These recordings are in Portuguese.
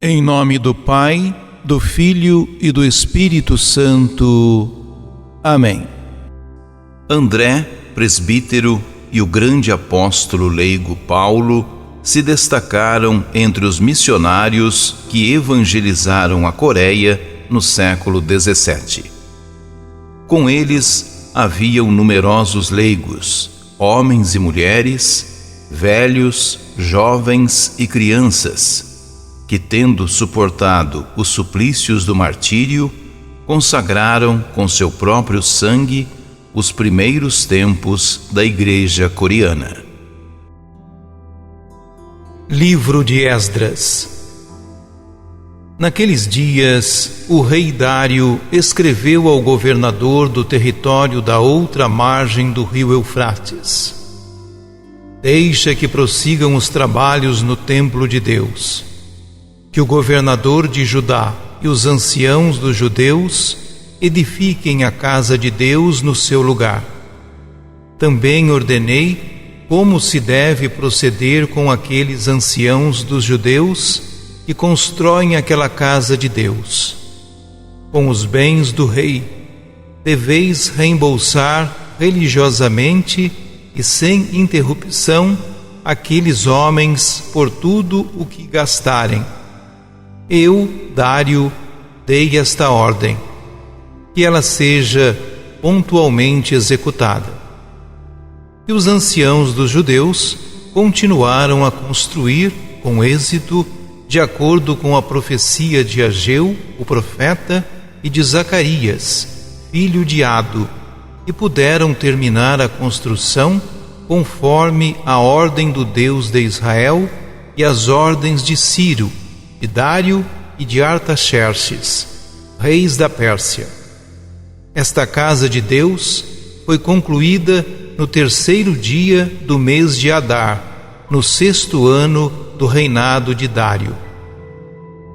Em nome do Pai, do Filho e do Espírito Santo. Amém. André, presbítero, e o grande apóstolo leigo Paulo se destacaram entre os missionários que evangelizaram a Coreia no século XVII. Com eles haviam numerosos leigos, homens e mulheres, velhos, jovens e crianças, que, tendo suportado os suplícios do martírio, consagraram com seu próprio sangue os primeiros tempos da Igreja coreana. Livro de Esdras. Naqueles dias, o rei Dário escreveu ao governador do território da outra margem do rio Eufrates: Deixa que prossigam os trabalhos no templo de Deus, que o governador de Judá e os anciãos dos judeus edifiquem a casa de Deus no seu lugar. Também ordenei como se deve proceder com aqueles anciãos dos judeus que constroem aquela casa de Deus. Com os bens do rei, deveis reembolsar religiosamente e sem interrupção aqueles homens por tudo o que gastarem. Eu, Dário, dei esta ordem, que ela seja pontualmente executada. E os anciãos dos judeus continuaram a construir com êxito, de acordo com a profecia de Ageu, o profeta, e de Zacarias, filho de Ado, e puderam terminar a construção conforme a ordem do Deus de Israel e as ordens de Ciro, de Dário e de Artaxerxes, reis da Pérsia. Esta casa de Deus foi concluída no 3º dia do mês de Adar, no 6º ano do reinado de Dário.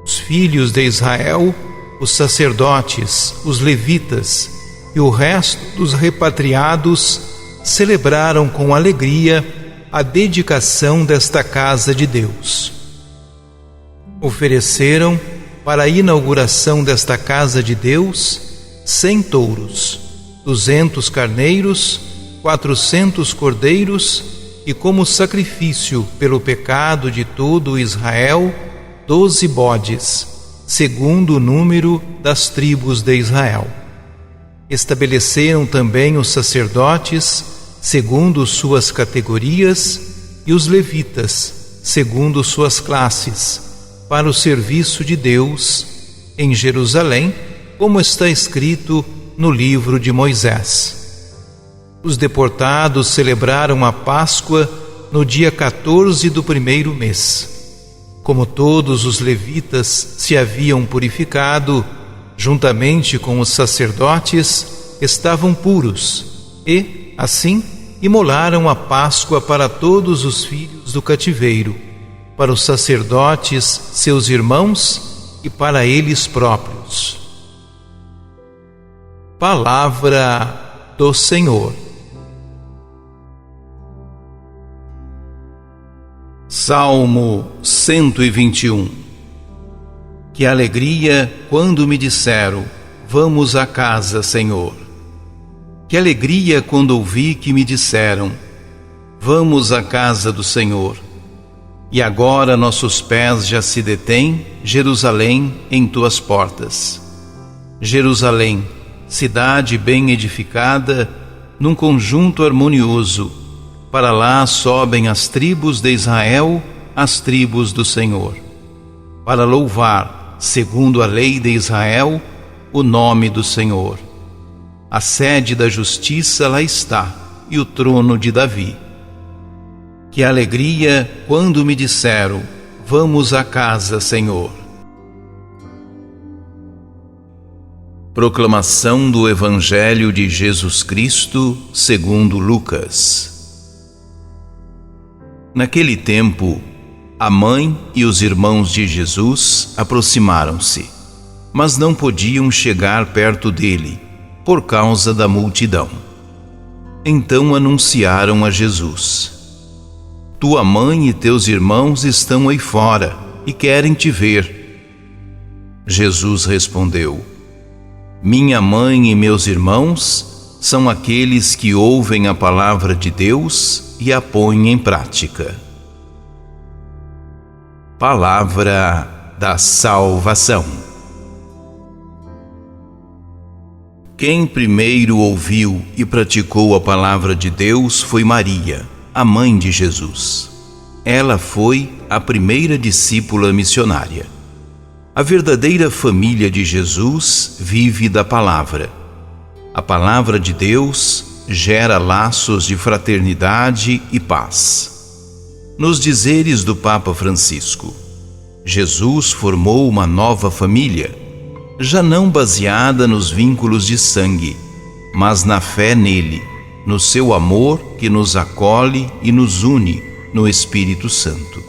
Os filhos de Israel, os sacerdotes, os levitas e o resto dos repatriados celebraram com alegria a dedicação desta casa de Deus. Ofereceram para a inauguração desta casa de Deus 100 touros, 200 carneiros, 400 cordeiros e, como sacrifício pelo pecado de todo Israel, 12 bodes, segundo o número das tribos de Israel. Estabeleceram também os sacerdotes, segundo suas categorias, e os levitas, segundo suas classes, para o serviço de Deus em Jerusalém, como está escrito no livro de Moisés. Os deportados celebraram a Páscoa no dia 14 do 1º mês. Como todos os levitas se haviam purificado, juntamente com os sacerdotes, estavam puros e, assim, imolaram a Páscoa para todos os filhos do cativeiro, para os sacerdotes, seus irmãos, e para eles próprios. Palavra do Senhor. Salmo 121. Que alegria quando me disseram: vamos à casa, Senhor. Que alegria quando ouvi que me disseram: vamos à casa do Senhor. E agora nossos pés já se detêm, Jerusalém, em tuas portas. Jerusalém, cidade bem edificada, num conjunto harmonioso, para lá sobem as tribos de Israel, as tribos do Senhor, para louvar, segundo a lei de Israel, o nome do Senhor. A sede da justiça lá está, e o trono de Davi. Que alegria quando me disseram: vamos à casa, Senhor. Proclamação do Evangelho de Jesus Cristo segundo Lucas. Naquele tempo, a mãe e os irmãos de Jesus aproximaram-se, mas não podiam chegar perto dele, por causa da multidão. Então anunciaram a Jesus: tua mãe e teus irmãos estão aí fora e querem te ver. Jesus respondeu: Minha mãe e meus irmãos são aqueles que ouvem a palavra de Deus e a põem em prática. Palavra da salvação. Quem primeiro ouviu e praticou a palavra de Deus foi Maria, a mãe de Jesus. Ela foi a primeira discípula missionária. A verdadeira família de Jesus vive da palavra. A palavra de Deus gera laços de fraternidade e paz. Nos dizeres do Papa Francisco, Jesus formou uma nova família, já não baseada nos vínculos de sangue, mas na fé nele, no seu amor que nos acolhe e nos une no Espírito Santo.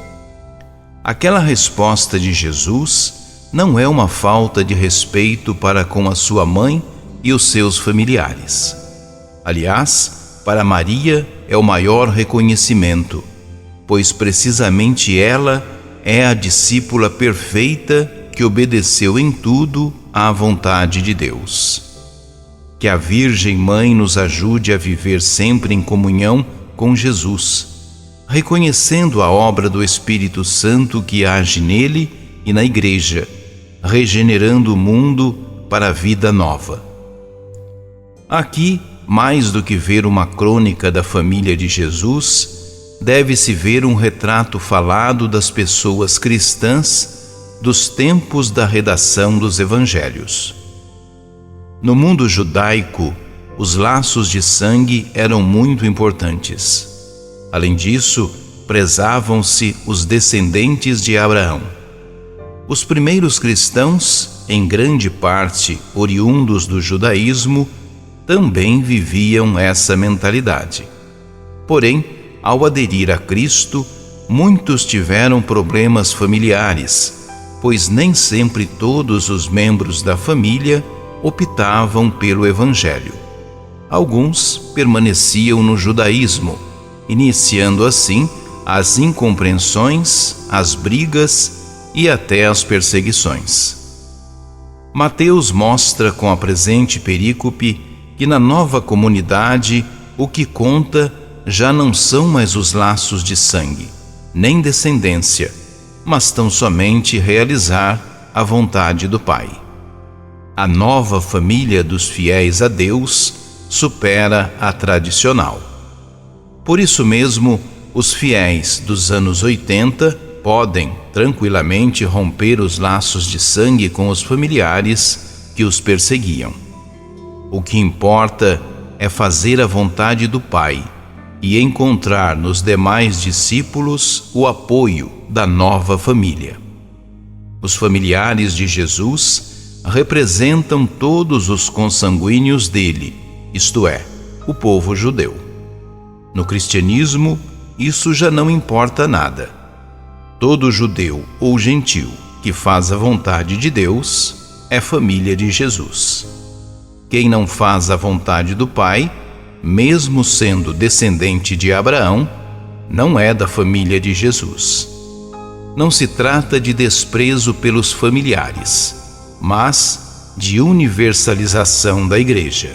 Aquela resposta de Jesus não é uma falta de respeito para com a sua mãe e os seus familiares. Aliás, para Maria é o maior reconhecimento, pois precisamente ela é a discípula perfeita que obedeceu em tudo à vontade de Deus. Que a Virgem Mãe nos ajude a viver sempre em comunhão com Jesus, reconhecendo a obra do Espírito Santo que age nele e na Igreja, regenerando o mundo para a vida nova. Aqui, mais do que ver uma crônica da família de Jesus, deve-se ver um retrato falado das pessoas cristãs dos tempos da redação dos Evangelhos. No mundo judaico, os laços de sangue eram muito importantes. Além disso, prezavam-se os descendentes de Abraão. Os primeiros cristãos, em grande parte oriundos do judaísmo, também viviam essa mentalidade. Porém, ao aderir a Cristo, muitos tiveram problemas familiares, pois nem sempre todos os membros da família optavam pelo Evangelho. Alguns permaneciam no judaísmo, iniciando assim as incompreensões, as brigas e até as perseguições. Mateus mostra com a presente perícope que na nova comunidade o que conta já não são mais os laços de sangue, nem descendência, mas tão somente realizar a vontade do Pai. A nova família dos fiéis a Deus supera a tradicional. Por isso mesmo, os fiéis dos anos 80 podem tranquilamente romper os laços de sangue com os familiares que os perseguiam. O que importa é fazer a vontade do Pai e encontrar nos demais discípulos o apoio da nova família. Os familiares de Jesus representam todos os consanguíneos dele, isto é, o povo judeu. No cristianismo, isso já não importa nada. Todo judeu ou gentil que faz a vontade de Deus é família de Jesus. Quem não faz a vontade do Pai, mesmo sendo descendente de Abraão, não é da família de Jesus. Não se trata de desprezo pelos familiares, mas de universalização da Igreja.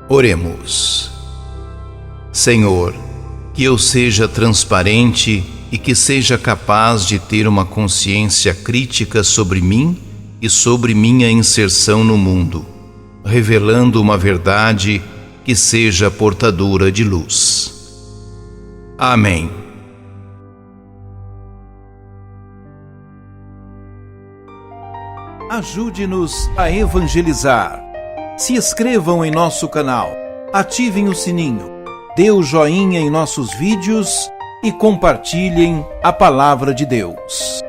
Oremos. Senhor, que eu seja transparente e que seja capaz de ter uma consciência crítica sobre mim e sobre minha inserção no mundo, revelando uma verdade que seja portadora de luz. Amém. Ajude-nos a evangelizar. Se inscrevam em nosso canal, ativem o sininho, dê o joinha em nossos vídeos e compartilhem a palavra de Deus.